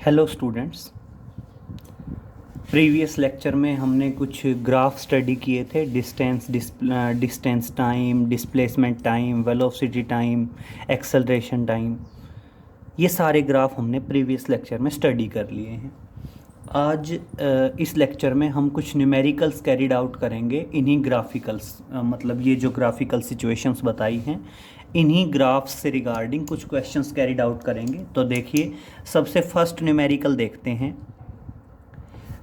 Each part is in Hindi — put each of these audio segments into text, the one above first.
Hello students. प्रीवियस लेक्चर में हमने कुछ ग्राफ स्टडी किए थे। Distance time, displacement time, velocity time, acceleration time, ये सारे ग्राफ हमने प्रीवियस लेक्चर में स्टडी कर लिए हैं। आज इस लेक्चर में हम कुछ न्यूमेरिकल्स कैरिड आउट करेंगे। इन्हीं ग्राफिकल्स मतलब ये जो ग्राफिकल सिचुएशंस बताई हैं, इन्हीं ग्राफ्स से रिगार्डिंग कुछ क्वेश्चंस कैरिड आउट करेंगे। तो देखिए, सबसे फर्स्ट न्यूमेरिकल देखते हैं।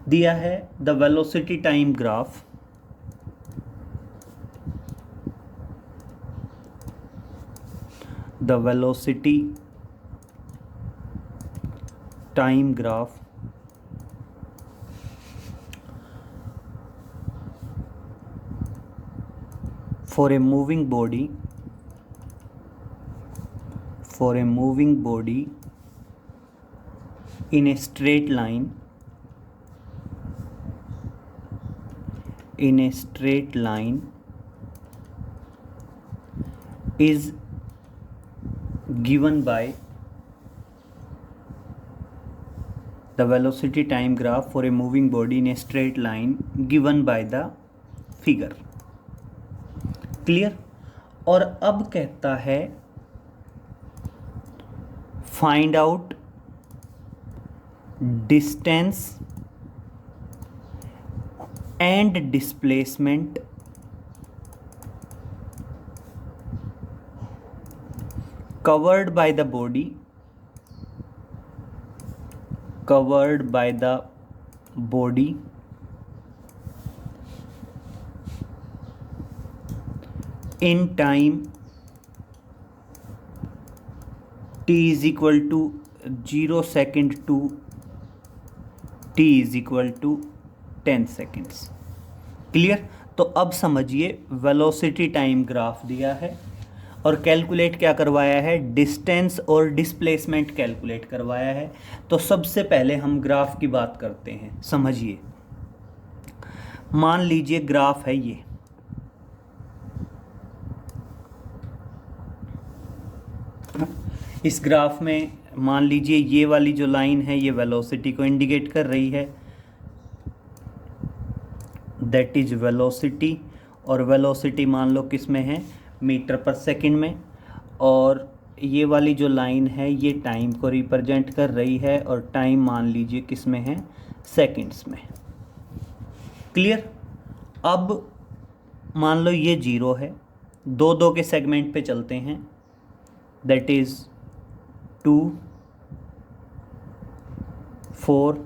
दिया है the velocity time graph the velocity time graph for a moving body in a straight line is given by the velocity time graph for a moving body in a straight line given by the figure। Clear. और अब कहता है find out distance and displacement covered by the body in time t is equal to 0 second to t is equal to 10 seconds। Clear. तो अब समझिए, वेलोसिटी टाइम ग्राफ दिया है और कैलकुलेट क्या करवाया है, डिस्टेंस और डिस्प्लेसमेंट कैलकुलेट करवाया है। तो सबसे पहले हम ग्राफ की बात करते हैं। समझिए, मान लीजिए ग्राफ है ये, इस ग्राफ में मान लीजिए ये वाली जो लाइन है ये वेलोसिटी को इंडिकेट कर रही है, दैट इज वेलोसिटी। और वेलोसिटी मान लो किस में है, मीटर पर सेकंड में। और ये वाली जो लाइन है ये टाइम को रिप्रेजेंट कर रही है, और टाइम मान लीजिए किस में है, सेकंड्स में। क्लियर। अब मान लो ये 0 है, दो दो के सेगमेंट पे चलते हैं, दैट इज 2, 4,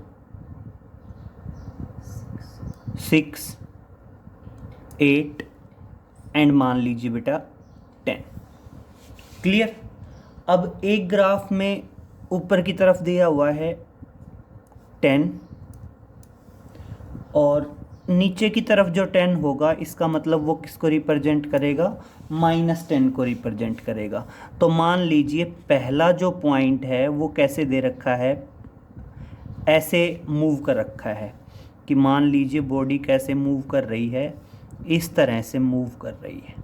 6, 8 एंड मान लीजिए बेटा 10। क्लियर। अब एक ग्राफ में ऊपर की तरफ दिया हुआ है 10 और नीचे की तरफ जो 10 होगा, इसका मतलब वो किसको रिप्रेजेंट करेगा, -10 को रिप्रेजेंट करेगा। तो मान लीजिए पहला जो पॉइंट है वो कैसे दे रखा है, ऐसे मूव कर रखा है कि मान लीजिए बॉडी कैसे मूव कर रही है, इस तरह से मूव कर रही है।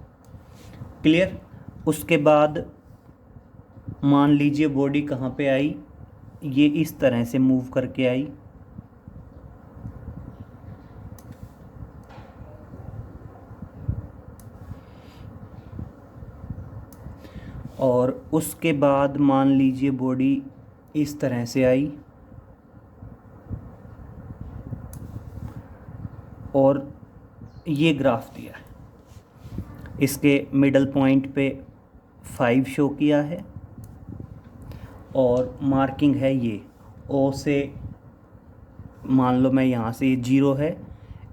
क्लियर। उसके बाद मान लीजिए बॉडी कहाँ पे आई, ये इस तरह से मूव करके आई, और उसके बाद मान लीजिए बॉडी इस तरह से आई, और ये ग्राफ दिया है। इसके मिडल पॉइंट पे 5 शो किया है, और मार्किंग है ये O से, मान लो मैं यहाँ से, ये 0 है,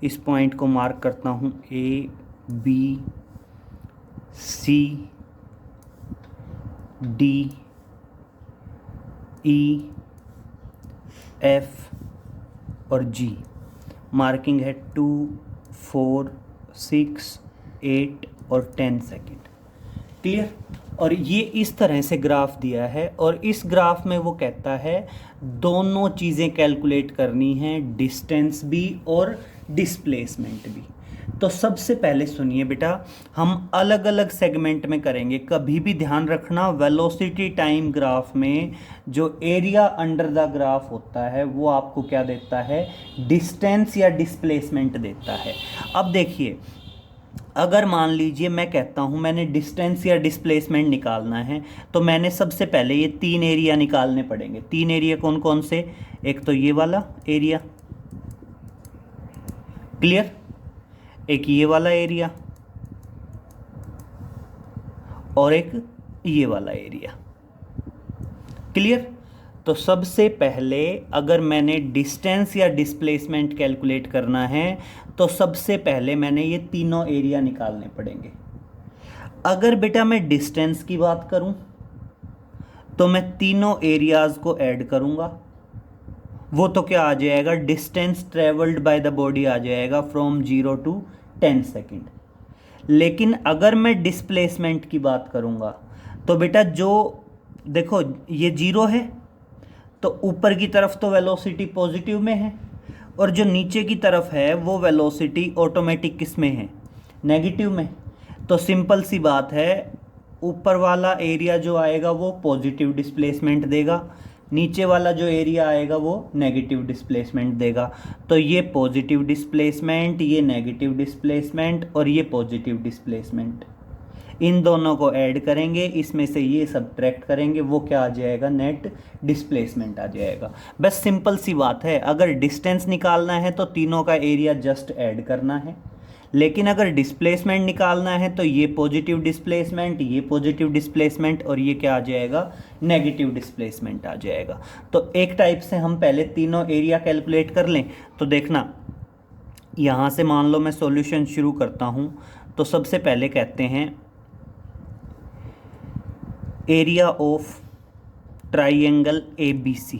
इस पॉइंट को मार्क करता हूँ A, B, C, D, E, F और G। मार्किंग है 2, 4, 6, 8 और 10 सेकेंड। क्लियर। और ये इस तरह से ग्राफ दिया है, और इस ग्राफ में वो कहता है दोनों चीज़ें कैलकुलेट करनी हैं, डिस्टेंस भी और डिस्प्लेसमेंट भी। तो सबसे पहले सुनिए बेटा, हम अलग अलग सेगमेंट में करेंगे। कभी भी ध्यान रखना, वेलोसिटी टाइम ग्राफ में जो एरिया अंडर द ग्राफ होता है वो आपको क्या देता है, डिस्टेंस या डिस्प्लेसमेंट देता है। अब देखिए, अगर मान लीजिए मैं कहता हूँ मैंने डिस्टेंस या डिस्प्लेसमेंट निकालना है, तो मैंने सबसे पहले ये 3 एरिया निकालने पड़ेंगे। 3 एरिया कौन कौन से, एक तो ये वाला एरिया, क्लियर, एक ये वाला एरिया और एक ये वाला एरिया, क्लियर। तो सबसे पहले अगर मैंने डिस्टेंस या डिस्प्लेसमेंट कैलकुलेट करना है तो सबसे पहले मैंने ये तीनों एरिया निकालने पड़ेंगे। अगर बेटा मैं डिस्टेंस की बात करूं तो मैं तीनों एरियाज को ऐड करूंगा, वो तो क्या आ जाएगा, distance travelled by the body आ जाएगा फ्रॉम 0 to 10 सेकेंड। लेकिन अगर मैं डिस्प्लेसमेंट की बात करूंगा तो बेटा जो देखो ये 0 है तो ऊपर की तरफ तो वेलोसिटी पॉजिटिव में है, और जो नीचे की तरफ है वो वेलोसिटी ऑटोमेटिक किस में है, नेगेटिव में। तो सिंपल सी बात है, ऊपर वाला एरिया जो आएगा वो पॉजिटिव डिस्प्लेसमेंट देगा, नीचे वाला जो एरिया आएगा वो नेगेटिव डिस्प्लेसमेंट देगा। तो ये पॉजिटिव डिस्प्लेसमेंट, ये नेगेटिव डिस्प्लेसमेंट और ये पॉजिटिव डिस्प्लेसमेंट, इन दोनों को ऐड करेंगे, इसमें से ये सब्ट्रैक्ट करेंगे, वो क्या आ जाएगा, नेट डिस्प्लेसमेंट आ जाएगा। बस सिंपल सी बात है। अगर डिस्टेंस निकालना है तो तीनों का एरिया जस्ट ऐड करना है, लेकिन अगर डिस्प्लेसमेंट निकालना है तो ये पॉजिटिव डिस्प्लेसमेंट, ये पॉजिटिव डिस्प्लेसमेंट और ये क्या आ जाएगा, नेगेटिव डिस्प्लेसमेंट आ जाएगा। तो एक टाइप से हम पहले तीनों एरिया कैलकुलेट कर लें। तो देखना, यहाँ से मान लो मैं सॉल्यूशन शुरू करता हूँ। तो सबसे पहले कहते हैं एरिया ऑफ ट्राइंगल ABC,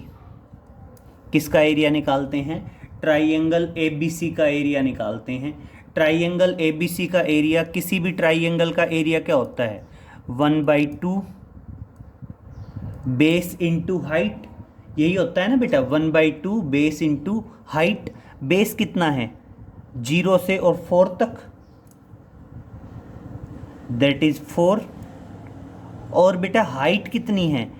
किसका एरिया निकालते हैं, ट्राइंगल ABC का एरिया निकालते हैं। ट्राइंगल ABC का एरिया, किसी भी ट्राइंगल का एरिया क्या होता है, 1/2 बेस इंटू हाइट, यही होता है ना बेटा, 1/2 बेस इंटू हाइट। बेस कितना है, 0 से और 4 तक, दैट इज 4। और बेटा हाइट कितनी है,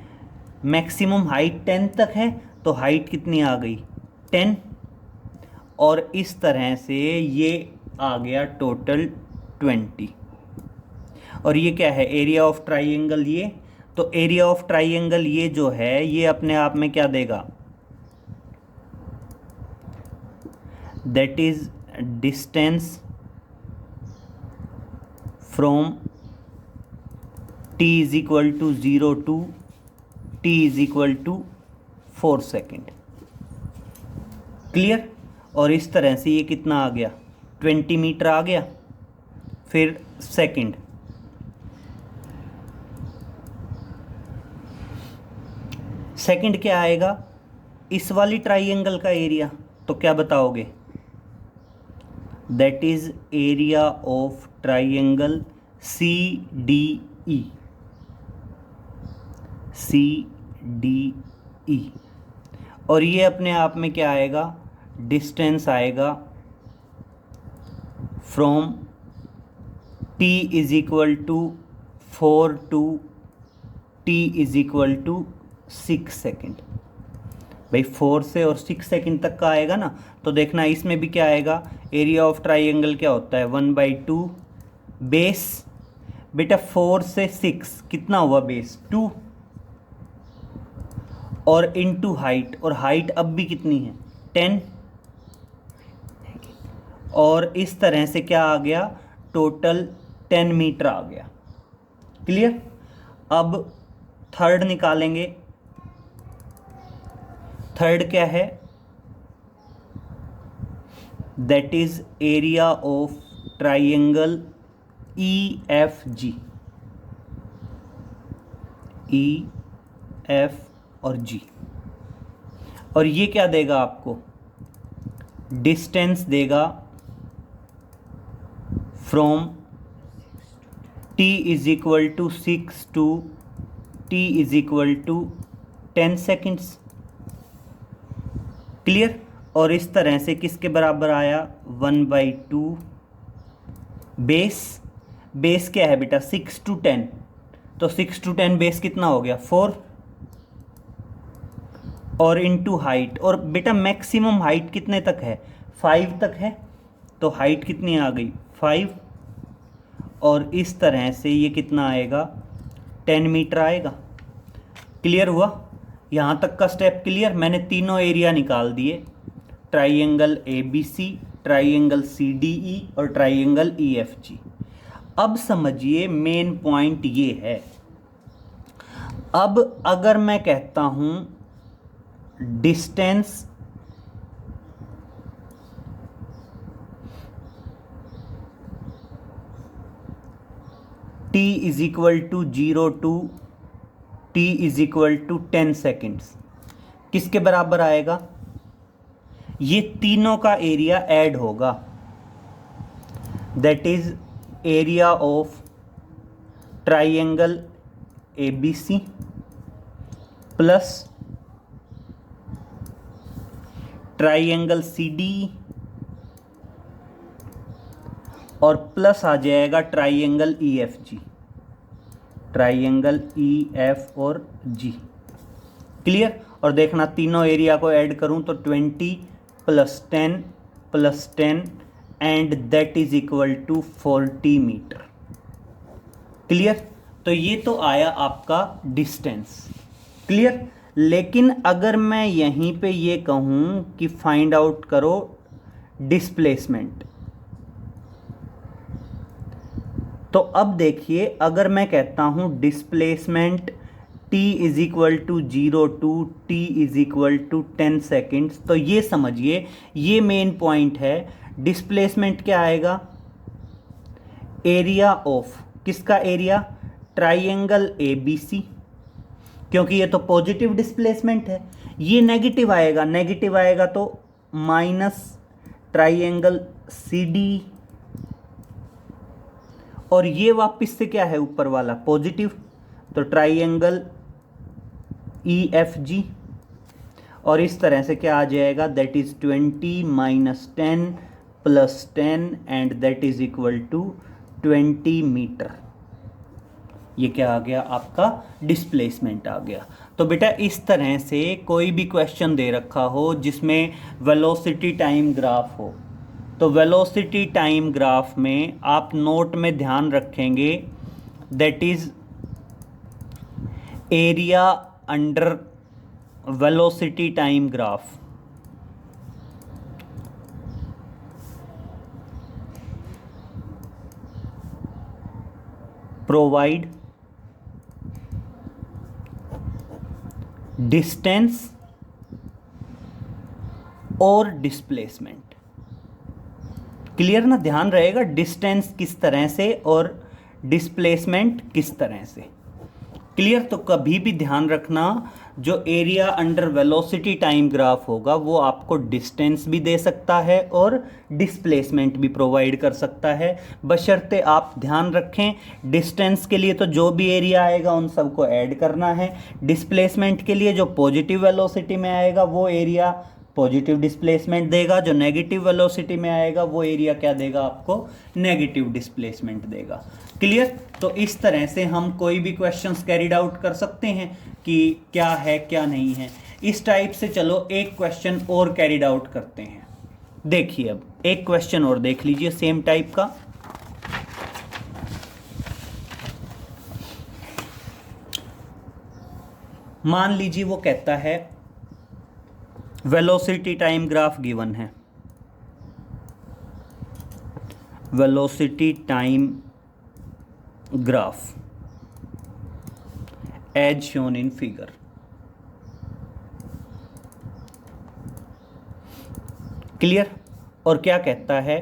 मैक्सिमम हाइट 10 तक है, तो हाइट कितनी आ गई, 10। और इस तरह से ये आ गया टोटल 20। और ये क्या है, एरिया ऑफ ट्राइंगल ये। तो एरिया ऑफ ट्राइंगल ये जो है ये अपने आप में क्या देगा, that is distance from t is equal to 0 to t is equal to 4 second, clear. और इस तरह से ये कितना आ गया, 20 मीटर आ गया। फिर सेकेंड, सेकेंड क्या आएगा, इस वाली ट्राइंगल का एरिया, तो क्या बताओगे, that is area of triangle CDE, CDE। और ये अपने आप में क्या आएगा, डिस्टेंस आएगा from t is equal to 4 to t is equal to 6 second. भाई 4 से और 6 सेकेंड तक का आएगा ना। तो देखना इसमें भी क्या आएगा, एरिया ऑफ ट्राइंगल क्या होता है, 1/2 बेस, बेटा 4 से 6 कितना हुआ बेस, 2, और इनटू हाइट, और हाइट अब भी कितनी है, 10। और इस तरह से क्या आ गया, टोटल 10 मीटर आ गया, क्लियर। अब थर्ड निकालेंगे। थर्ड क्या है, that is area of triangle EFG, EF और G। और ये क्या देगा आपको, डिस्टेंस देगा from t is equal to 6 to t is equal to 10 seconds, clear. और इस तरह से किसके बराबर आया, 1/2 बेस क्या है बेटा 6 to 10, तो 6 to 10 बेस कितना हो गया 4, और इनटू हाइट, और बेटा मैक्सिमम हाइट कितने तक है 5 तक है, तो हाइट कितनी आ गई 5, और इस तरह से ये कितना आएगा 10 मीटर आएगा। क्लियर हुआ? यहाँ तक का स्टेप क्लियर? मैंने तीनों एरिया निकाल दिए, ट्राइंगल ABC, ट्राइंगल CDE और ट्राइंगल EFG। अब समझिए मेन पॉइंट ये है, अब अगर मैं कहता हूं distance T is equal to 0 to T is equal to 10 seconds, किसके बराबर आएगा? ये तीनों का एरिया ऐड होगा, that is area of triangle ABC plus triangle CDE और प्लस आ जाएगा ट्राइंगल EFG, ट्राइंगल EF और G। क्लियर? और देखना तीनों एरिया को ऐड करूं तो 20 plus 10 and that is equal to 40 metre. Clear? तो ये तो आया आपका डिस्टेंस। क्लियर? लेकिन अगर मैं यहीं पे ये कहूं कि फाइंड आउट करो डिस्प्लेसमेंट, तो अब देखिए अगर मैं कहता हूं displacement T is equal to 0 to T is equal to 10 seconds, तो ये समझिए ये मेन पॉइंट है। डिस्प्लेसमेंट क्या आएगा? एरिया ऑफ, किसका एरिया? ट्राइंगल ABC, क्योंकि ये तो पॉजिटिव डिस्प्लेसमेंट है। ये नेगेटिव आएगा तो माइनस ट्राइंगल CD, और ये वापस से क्या है ऊपर वाला पॉजिटिव, तो ट्राइंगल EFG, और इस तरह से क्या आ जाएगा that is 20 minus 10 plus 10 and that is equal to 20 metre. ये क्या आ गया आपका डिस्प्लेसमेंट आ गया। तो बेटा इस तरह से कोई भी क्वेश्चन दे रखा हो जिसमें वेलोसिटी टाइम ग्राफ हो, तो वेलोसिटी टाइम ग्राफ में आप नोट में ध्यान रखेंगे that is area under velocity time graph. Provide distance और डिस्प्लेसमेंट। क्लियर ना? ध्यान रहेगा डिस्टेंस किस तरह से और डिस्प्लेसमेंट किस तरह से। क्लियर? तो कभी भी ध्यान रखना जो area under velocity time graph होगा वो आपको डिस्टेंस भी दे सकता है और डिस्प्लेसमेंट भी प्रोवाइड कर सकता है, बशर्ते आप ध्यान रखें डिस्टेंस के लिए तो जो भी एरिया आएगा उन सबको ऐड करना है, डिस्प्लेसमेंट के लिए जो पॉजिटिव वेलोसिटी में आएगा वो एरिया पॉजिटिव डिस्प्लेसमेंट देगा, जो नेगेटिव वेलोसिटी में आएगा वो एरिया क्या देगा आपको? नेगेटिव डिस्प्लेसमेंट देगा। क्लियर? तो इस तरह से हम कोई भी क्वेश्चंस कैरिड आउट कर सकते हैं कि क्या है क्या नहीं है। इस टाइप से चलो एक क्वेश्चन और कैरिड आउट करते हैं। देखिए अब एक क्वेश्चन और देख लीजिए सेम टाइप का। मान लीजिए वो कहता है वेलोसिटी टाइम ग्राफ गिवन है, velocity time graph as shown in figure. Clear? और क्या कहता है?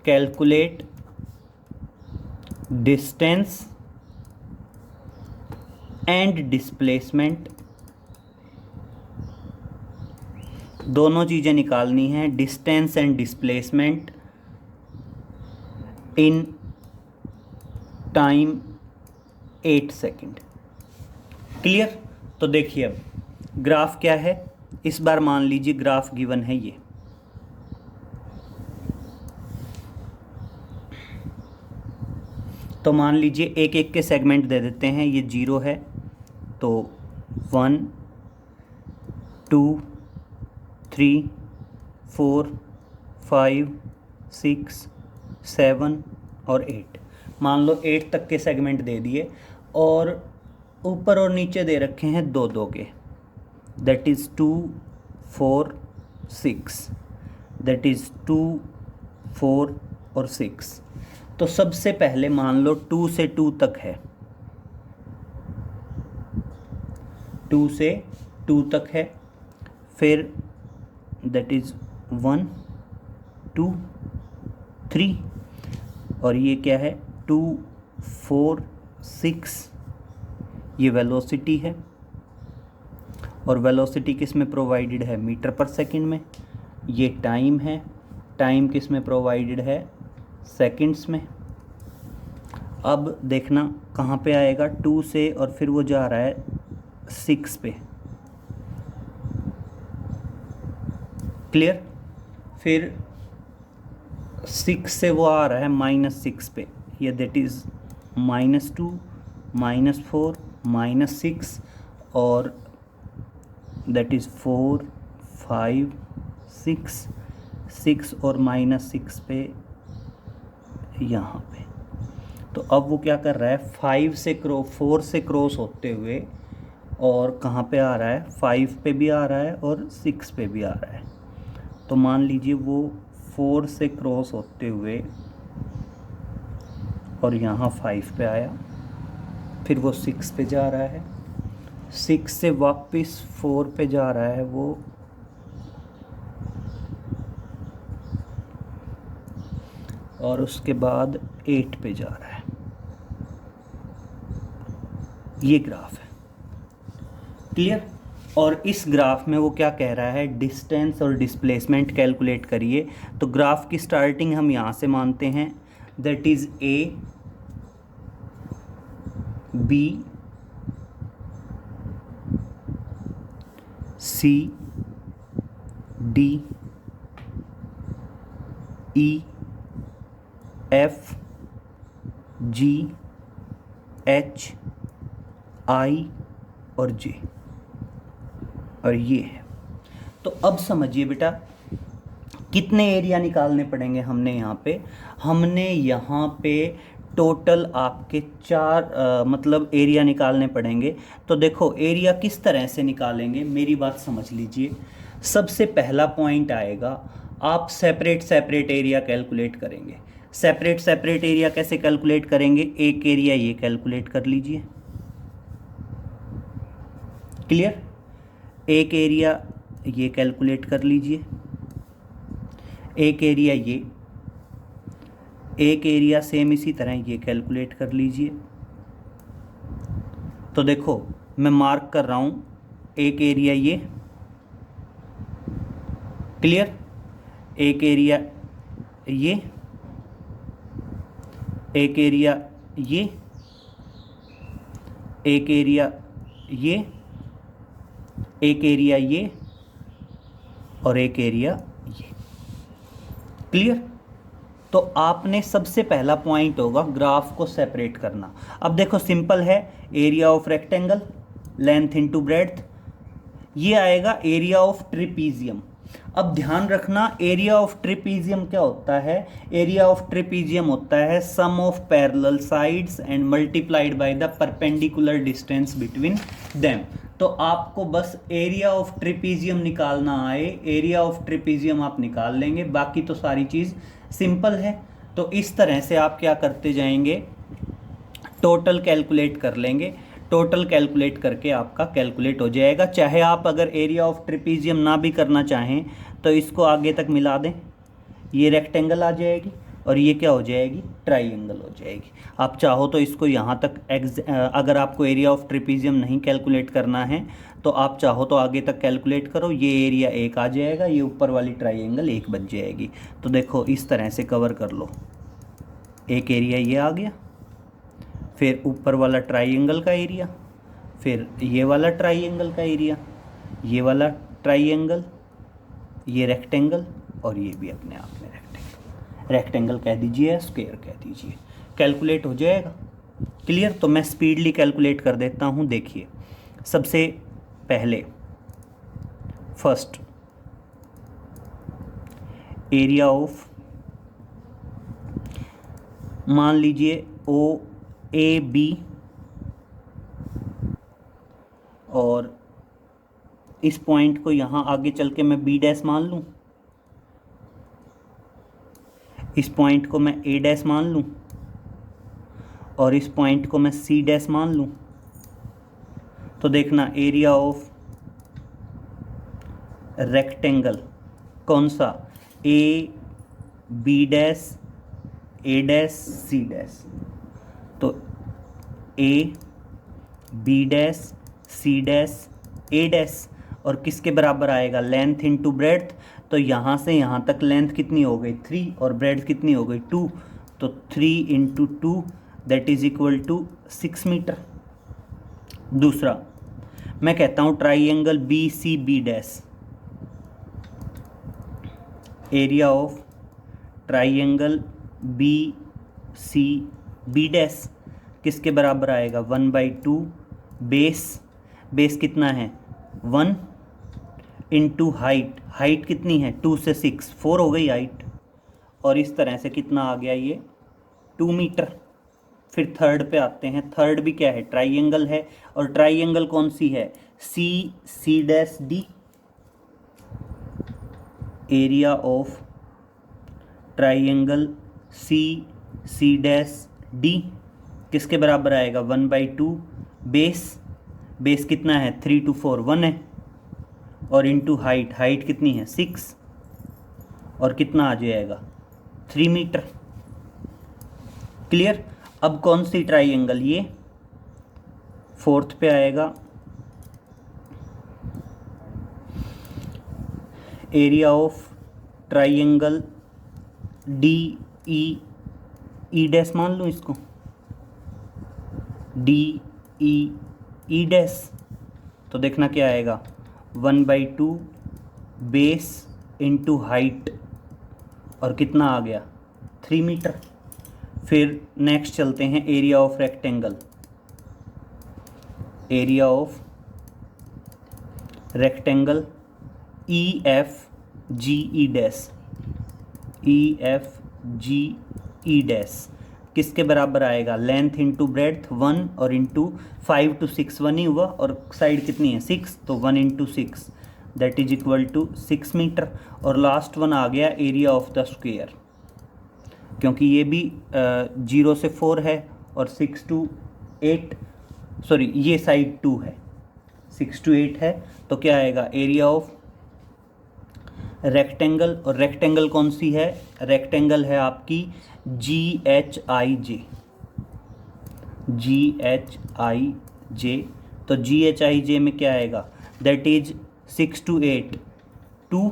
कैलकुलेट डिस्टेंस एंड डिस्प्लेसमेंट, दोनों चीजें निकालनी है, distance and displacement in time 8 second. Clear? तो देखिए अब ग्राफ क्या है, इस बार मान लीजिए ग्राफ गिवन है ये। तो मान लीजिए एक एक के सेगमेंट दे देते हैं। ये 0 है तो 1 2 3 4 5 6 7 और 8। मान लो 8 तक के सेगमेंट दे दिए और ऊपर और नीचे दे रखे हैं दो दो के, दैट इज़ 2 4 6, दैट इज़ 2 4 और 6। तो सबसे पहले मान लो 2 से 2 तक है, 2 से 2 तक है, फिर दैट इज़ 1 2 3 और ये क्या है 2 4 6। ये वेलोसिटी है और वेलोसिटी किस में प्रोवाइडेड है, मीटर पर सेकंड में। ये टाइम है, टाइम किस में प्रोवाइडेड है, सेकंड्स में। अब देखना कहाँ पे आएगा, 2 से और फिर वो जा रहा है 6 पे, क्लियर। फिर 6 से वो आ रहा है -6 पे, ये दैट इज़ -2 -4 -6 और दैट इज़ 4 5 6 6 और -6 पे यहाँ पे। तो अब वो क्या कर रहा है, 4 से क्रॉस होते हुए और कहाँ पे आ रहा है, 5 पे भी आ रहा है और 6 पे भी आ रहा है। तो मान लीजिए वो 4 से क्रॉस होते हुए और यहाँ 5 पे आया, फिर वो 6 पे जा रहा है, 6 से वापस 4 पे जा रहा है वो, और उसके बाद 8 पे जा रहा है। ये ग्राफ है, क्लियर। और इस ग्राफ में वो क्या कह रहा है, डिस्टेंस और डिस्प्लेसमेंट कैलकुलेट करिए। तो ग्राफ की स्टार्टिंग हम यहाँ से मानते हैं, that is A B C D E F G H I और जे, और ये है। तो अब समझिए बेटा कितने एरिया निकालने पड़ेंगे हमने यहाँ पे टोटल आपके 4 मतलब एरिया निकालने पड़ेंगे। तो देखो एरिया किस तरह से निकालेंगे, मेरी बात समझ लीजिए। सबसे पहला पॉइंट आएगा, आप सेपरेट एरिया कैलकुलेट करेंगे। सेपरेट एरिया कैसे कैलकुलेट करेंगे, एक एरिया ये कैलकुलेट कर लीजिए, क्लियर। एक एरिया ये कैलकुलेट कर लीजिए, एक एरिया ये, एक एरिया सेम इसी तरह ये कैलकुलेट कर लीजिए। तो देखो मैं मार्क कर रहा हूँ, एक एरिया ये, क्लियर, एक एरिया ये, एक एरिया ये, एक एरिया ये, एक एरिया ये और एक एरिया ये, क्लियर। तो आपने सबसे पहला पॉइंट होगा ग्राफ को सेपरेट करना। अब देखो सिंपल है, area of rectangle length into breadth, ये आएगा एरिया ऑफ ट्रिपीजियम। अब ध्यान रखना एरिया ऑफ ट्रिपीजियम क्या होता है, एरिया ऑफ ट्रिपीजियम होता है sum of parallel sides and multiplied by the perpendicular distance between them. तो आपको बस एरिया ऑफ ट्रिपीजियम निकालना आए, एरिया ऑफ ट्रिपीजियम आप निकाल लेंगे, बाकी तो सारी चीज़ सिंपल है। तो इस तरह से आप क्या करते जाएंगे, टोटल कैलकुलेट कर लेंगे, टोटल कैलकुलेट करके आपका कैलकुलेट हो जाएगा। चाहे आप अगर एरिया ऑफ ट्रिपीजियम ना भी करना चाहें तो इसको आगे तक मिला दें, ये रेक्टेंगल आ जाएगी और ये क्या हो जाएगी, ट्राइंगल हो जाएगी। आप चाहो तो इसको यहाँ तक अगर आपको एरिया ऑफ ट्रिपीजियम नहीं कैलकुलेट करना है तो आप चाहो तो आगे तक कैलकुलेट करो, ये एरिया 1 आ जाएगा, ये ऊपर वाली ट्राइंगल 1 बन जाएगी। तो देखो इस तरह से कवर कर लो, एक एरिया ये आ गया, फिर ऊपर वाला ट्राइंगल का एरिया, फिर ये वाला ट्राइंगल का एरिया, ये वाला ट्राइंगल, ये रेक्टेंगल और ये भी अपने आप में रेक्टेंगल कह दीजिए, स्क्वायर कह दीजिए। कैलकुलेट हो जाएगा। क्लियर? तो मैं स्पीडली कैलकुलेट कर देता हूँ। देखिए, सबसे पहले फर्स्ट एरिया ऑफ, मान लीजिए ओ ए बी, और इस पॉइंट को यहाँ आगे चल के मैं बी डैश मान लूँ, इस पॉइंट को मैं ए डैश मान लूँ, और इस पॉइंट को मैं सी डैश मान लूँ। तो देखना एरिया ऑफ रेक्टेंगल कौन सा, A B dash A dash C dash. तो A B dash C dash A dash, और किसके बराबर आएगा, लेंथ इनटू ब्रेड्थ। तो यहाँ से यहाँ तक लेंथ कितनी हो गई 3 और ब्रेड्थ कितनी हो गई 2, तो 3 into 2 that is equal to 6 metre. दूसरा मैं कहता हूँ triangle B C B dash, area of triangle B C B dash किसके बराबर आएगा, 1/2 बेस कितना है 1 इंटू हाइट कितनी है 2 से 6 4 हो गई हाइट, और इस तरह से कितना आ गया ये 2 मीटर। फिर थर्ड पे आते हैं। थर्ड भी क्या है, ट्राइंगल है, और ट्राइंगल कौन सी है, C dash D. Area of triangle C dash D किसके बराबर आएगा, 1/2 बेस कितना है 3 to 4 1 है, और इंटू हाइट कितनी है 6, और कितना आ जाएगा 3 मीटर। क्लियर? अब कौन सी ट्राइंगल, ये फोर्थ पे आएगा। Area of triangle D E dash मान लूँ इसको, ई डैश। तो देखना क्या आएगा, 1/2 बेस इंटू हाइट, और कितना आ गया 3 मीटर। फिर नेक्स्ट चलते हैं area of rectangle. Area of rectangle E F ji E dash किसके बराबर आएगा, लेंथ इंटू ब्रेड्थ 1 और इंटू 5 to 6 1 ही हुआ, और साइड कितनी है 6, तो 1 into 6 that is equal to 6 metre. और लास्ट वन आ गया एरिया ऑफ द स्क्वायर, क्योंकि ये भी 0 से 4 है और 6 to 8, सॉरी ये साइड 2 है, 6 to 8 है। तो क्या आएगा, एरिया ऑफ रेक्टेंगल, और रेक्टेंगल कौन सी है, रेक्टेंगल है आपकी GHIJ। तो GHIJ में क्या आएगा, दैट इज 6 to 8 2,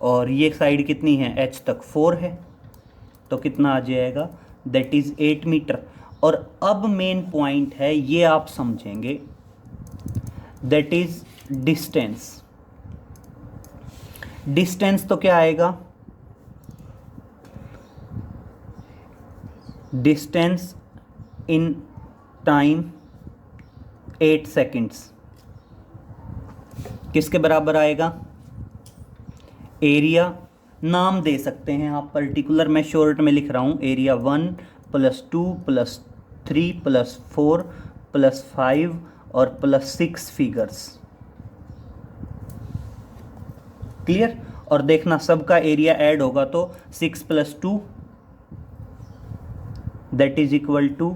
और ये साइड कितनी है H तक 4 है, तो कितना आ जाएगा, दैट इज 8 मीटर। और अब मेन पॉइंट है, ये आप समझेंगे, दैट इज डिस्टेंस तो क्या आएगा, डिस्टेंस इन टाइम 8 सेकेंड्स किसके बराबर आएगा, एरिया नाम दे सकते हैं आप पर्टिकुलर, मैं शॉर्ट में लिख रहा हूँ, एरिया 1 + 2 + 3 + 4 + 5 और +6 फिगर्स। क्लियर? और देखना सबका एरिया ऐड होगा तो 6 + 2 दैट इज इक्वल टू,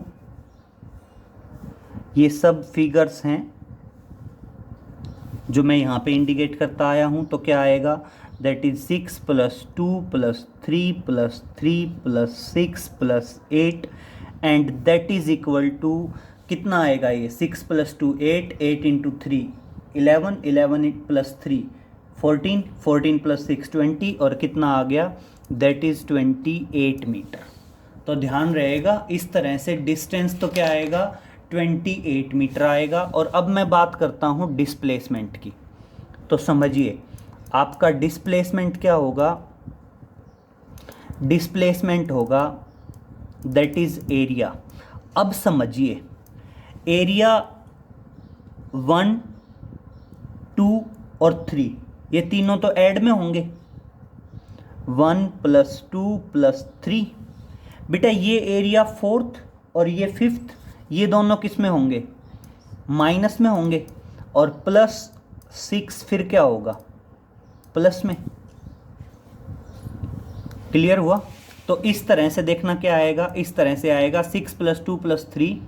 ये सब फिगर्स हैं जो मैं यहाँ पे इंडिकेट करता आया हूँ। तो क्या आएगा, that is 6 + 2 + 3 + 3 + 6 + 8 and that is equal to कितना आएगा, ये 6 + 2 8 8 इंटू 3 11 11 + 3 14 14 + 6 20, और कितना आ गया, दैट इज 28 मीटर। तो ध्यान रहेगा, इस तरह से डिस्टेंस तो क्या आएगा 28 मीटर आएगा। और अब मैं बात करता हूँ डिस्प्लेसमेंट की। तो समझिए आपका डिस्प्लेसमेंट क्या होगा, डिस्प्लेसमेंट होगा दैट इज एरिया। अब समझिए, एरिया 1, 2 और 3 ये तीनों तो ऐड में होंगे, 1 + 2 + 3। बेटा ये एरिया 4th और ये 5th, ये दोनों किस में होंगे, माइनस में होंगे, और +6 फिर क्या होगा, प्लस में। क्लियर हुआ? तो इस तरह से देखना क्या आएगा, इस तरह से आएगा 6 + 2 + 3,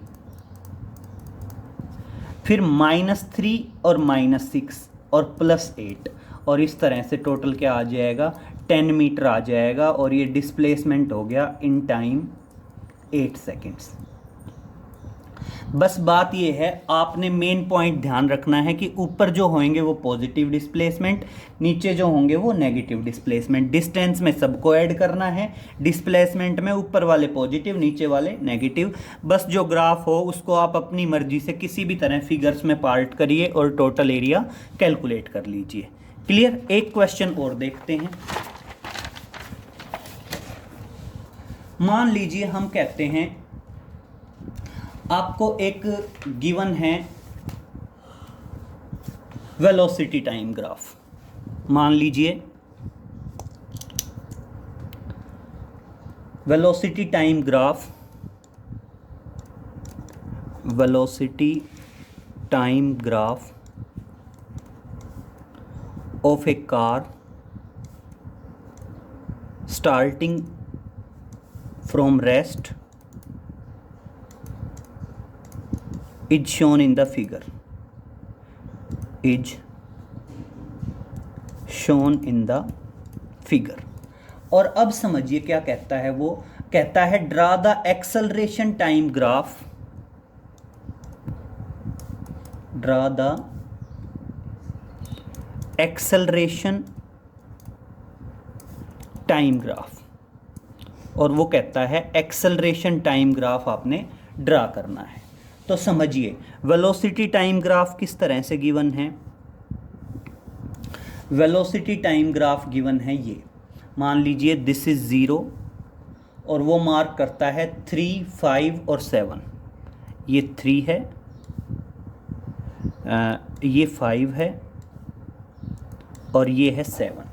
फिर -3 और -6 और +8, और इस तरह से टोटल क्या आ जाएगा, 10 मीटर आ जाएगा। और ये डिस्प्लेसमेंट हो गया इन टाइम 8 सेकेंड्स। बस बात ये है, आपने मेन पॉइंट ध्यान रखना है कि ऊपर जो होंगे वो पॉजिटिव डिस्प्लेसमेंट, नीचे जो होंगे वो नेगेटिव डिस्प्लेसमेंट। डिस्टेंस में सबको ऐड करना है, डिस्प्लेसमेंट में ऊपर वाले पॉजिटिव नीचे वाले नेगेटिव। बस जो ग्राफ हो उसको आप अपनी मर्जी से किसी भी तरह फिगर्स में पार्ट करिए और टोटल एरिया कैलकुलेट कर लीजिए। क्लियर? एक क्वेश्चन और देखते हैं। मान लीजिए हम कहते हैं आपको एक गिवन है वेलोसिटी टाइम ग्राफ। मान लीजिए velocity time graph, velocity time graph of A car starting from rest is shown in the figure, is shown in the figure। और अब समझिए क्या कहता है, वो कहता है draw the acceleration time graph, draw the acceleration time graph. और वो कहता है एक्सेलरेशन टाइम ग्राफ आपने ड्रा करना है। तो समझिए वेलोसिटी टाइम ग्राफ किस तरह से गिवन है। वेलोसिटी टाइम ग्राफ गिवन है ये, मान लीजिए दिस इज 0 और वो मार्क करता है 3, 5 और 7। ये 3 है, ये 5 है और ये है 7,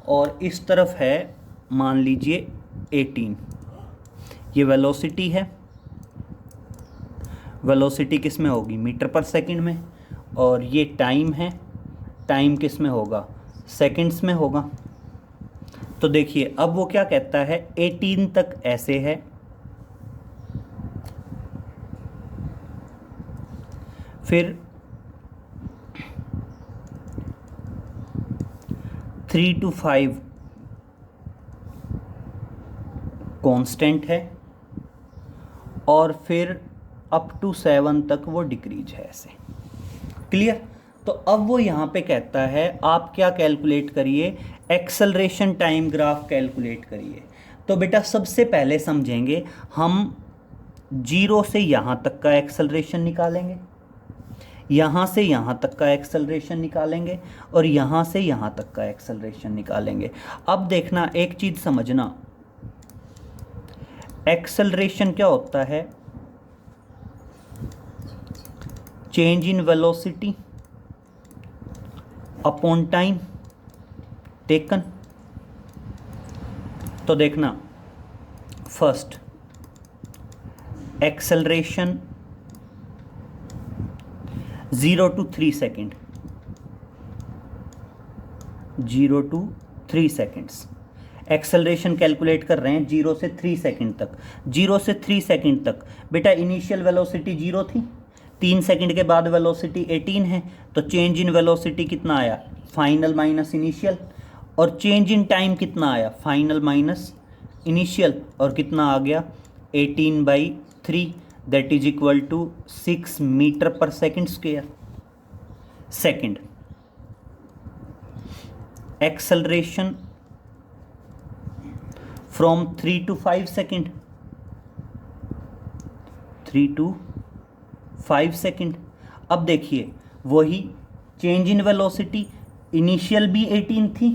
और इस तरफ है मान लीजिए 18। ये वेलोसिटी है, वेलोसिटी किस में होगी, मीटर पर सेकंड में, और ये टाइम है, टाइम किस में होगा, सेकंड्स में होगा। तो देखिए अब वो क्या कहता है, 18 तक ऐसे है, फिर 3 to 5 कांस्टेंट है, और फिर अप टू 7 तक वो डिक्रीज है ऐसे। क्लियर? तो अब वो यहाँ पे कहता है आप क्या कैलकुलेट करिए, एक्सेलरेशन टाइम ग्राफ कैलकुलेट करिए। तो बेटा सबसे पहले समझेंगे हम 0 से यहाँ तक का एक्सेलरेशन निकालेंगे, यहाँ से यहाँ तक का एक्सेलरेशन निकालेंगे, और यहाँ से यहाँ तक का एक्सेलरेशन निकालेंगे। अब देखना एक चीज़ समझना, एक्सेलरेशन क्या होता है, change in velocity upon time taken. तो देखना first acceleration 0 to 3 second, 0 to 3 seconds acceleration calculate कर रहे हैं 0 से 3 सेकेंड तक। 0 से 3 सेकेंड तक बेटा इनिशियल वेलोसिटी 0 थी, 3 सेकंड के बाद वेलोसिटी 18 है, तो चेंज इन वेलोसिटी कितना आया, फाइनल माइनस इनिशियल, और चेंज इन टाइम कितना आया, फाइनल माइनस इनिशियल, और कितना आ गया 18/3, that is equal to 6 metre per second square. Second acceleration from 3 to 5 second, 3 to 5 second. अब देखिए वही चेंज इन वेलोसिटी, इनिशियल भी 18 थी,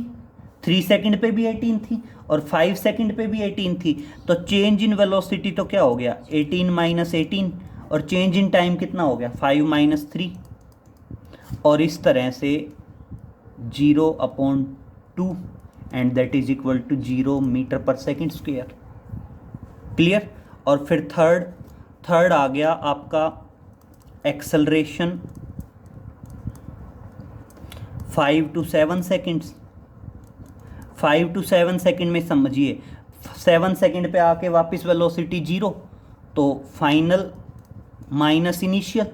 3 सेकंड पे भी 18 थी और 5 सेकंड पे भी 18 थी, तो चेंज इन वेलोसिटी तो क्या हो गया 18 माइनस 18, और चेंज इन टाइम कितना हो गया 5 माइनस 3, और इस तरह से 0/2 and that is equal to 0 metre पर सेकेंड स्क्वेयर। क्लियर। और फिर थर्ड आ गया आपका acceleration 5 to 7 seconds. 5 to 7 second में समझिए 7 सेकेंड पे आके वापस वेलोसिटी 0, तो फाइनल माइनस इनिशियल।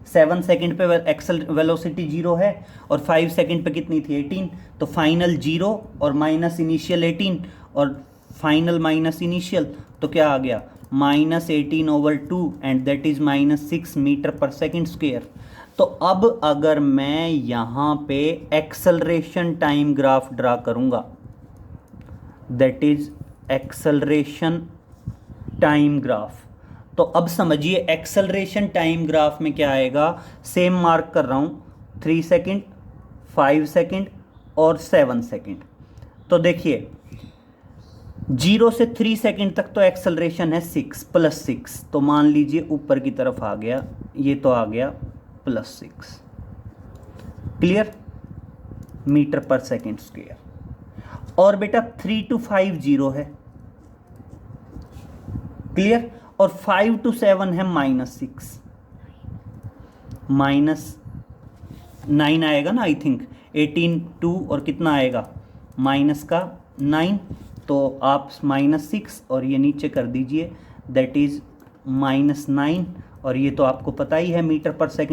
7 सेकेंड पे एक्सल वेलोसिटी 0 है और 5 सेकेंड पे कितनी थी 18, तो फाइनल 0 और माइनस इनिशियल 18 और फाइनल माइनस इनिशियल, तो क्या आ गया -18/2 एंड दैट इज -6 मीटर पर सेकेंड स्क्वेयर। तो अब अगर मैं यहाँ पे एक्सेलरेशन टाइम ग्राफ ड्रा करूँगा, that is acceleration time graph, तो अब समझिए एक्सेलरेशन टाइम ग्राफ में क्या आएगा, सेम मार्क कर रहा हूँ 3 सेकेंड 5 सेकेंड और 7 सेकेंड। तो देखिए 0 से 3 सेकेंड तक तो एक्सेलरेशन है 6 + 6, तो मान लीजिए ऊपर की तरफ आ गया, ये तो आ गया +6। क्लियर, मीटर पर सेकेंड स्क्वेयर। और बेटा 3 to 5 0 है। क्लियर। और 5 to 7 है -6, -9 आएगा ना आई थिंक, 18 2 और कितना आएगा -9, तो आप -6 और ये नीचे कर दीजिए, दैट इज -9, और ये तो आपको पता ही है मीटर पर सेकेंड